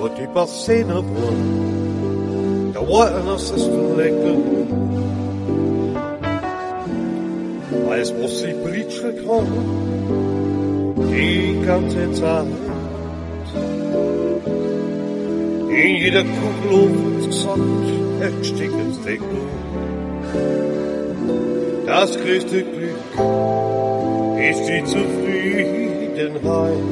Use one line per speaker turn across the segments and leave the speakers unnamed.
Wordt die Bassenebron, der Waters ist lecker. Weiß, wo sie Britsche kommen, die ganze Zeit. In jeder Kugel wird gesagt, ersticken's Deckel. Das größte Glück ist die Zufriedenheit.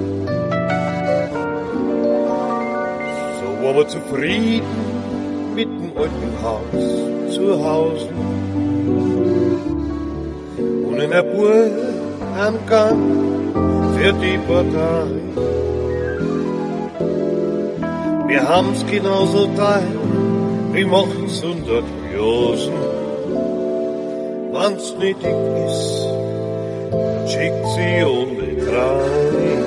So waren wir zufrieden mit dem alten Haus zu Hause. Und in der Burg am Gang für die Partei. Wir haben's genauso teil, wir machen's 100 Josen. Wann's nötig ist, dann schickt sie ohne rein.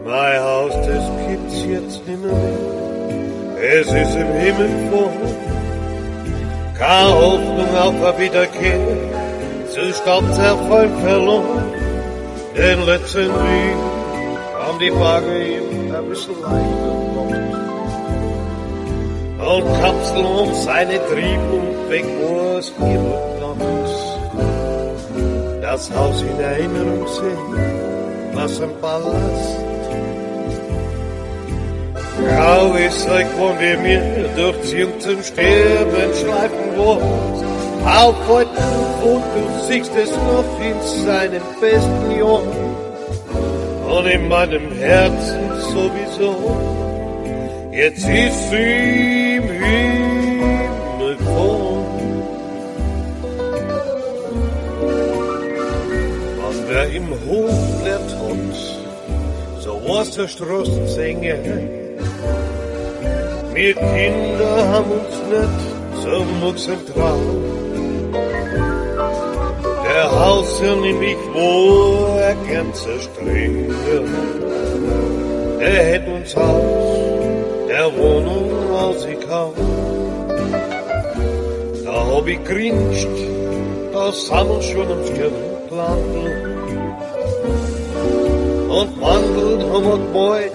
Mein Haus, das gibt's jetzt nimmer mehr, es ist im Himmel vor. Keine Hoffnung auf eine Wiederkehr, zu Stadtserfolg verloren. Den letzten Weg haben die Waage ihm ein bisschen leichter gemacht. Und Kapsel um seine Trieb und weg, wo es niemand nachts. Das Haus in Erinnerung sehen, was ein Palast. Grau ist Zeug, von dem mir durchziehen zum Sterben schleifen wird. Auf heute und du siehst es noch in seinen besten Jahren. Und in meinem Herzen sowieso. Jetzt ist sie im Himmel vor. Und wer im Hof lehrt hat, so was der Straßensänger. Wir Kinder haben uns nicht zum Muxen trauen. Der Hausherr nämlich wohl ein ganzer Strenger. Der hätt uns Haus der Wohnung ausgekauft. Da hab ich grinst, da sind wir schon am Stirnplantel. Und wandelt haben wir bald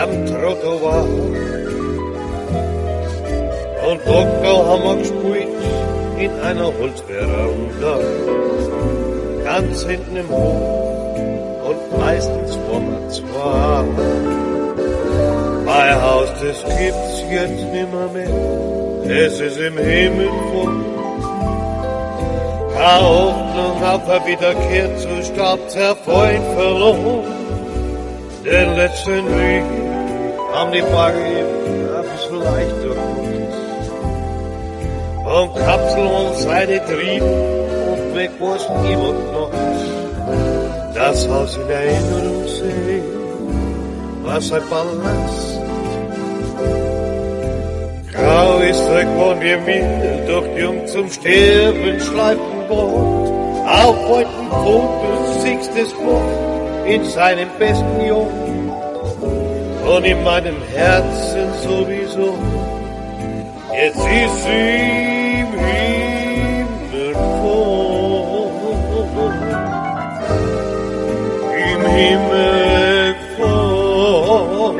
am Trottoir. Und Doktor haben wir gespielt in einer Holzveranda. Ganz hinten im Hof und meistens vor mir zwei. Mein Haus, das gibt's jetzt nimmer mehr, es ist im Himmel voll. Keine Hoffnung auf eine Wiederkehr zu Stadtserfolg verloren. Den letzten Weg haben die Bagger ein bisschen leichter gemacht. Und Kapsel und seine Trieb und weg war's niemand noch. Das Haus in Erinnerung sehen, was ein Palast. Grau ist der Korn, wie mir durch Jung zum Sterben schleifen wird. Auf heute Fotos siehst es noch in seinem besten Jahren. Und in meinem Herzen sowieso. Jetzt ist sie im Himmel vor. Im Himmel vor.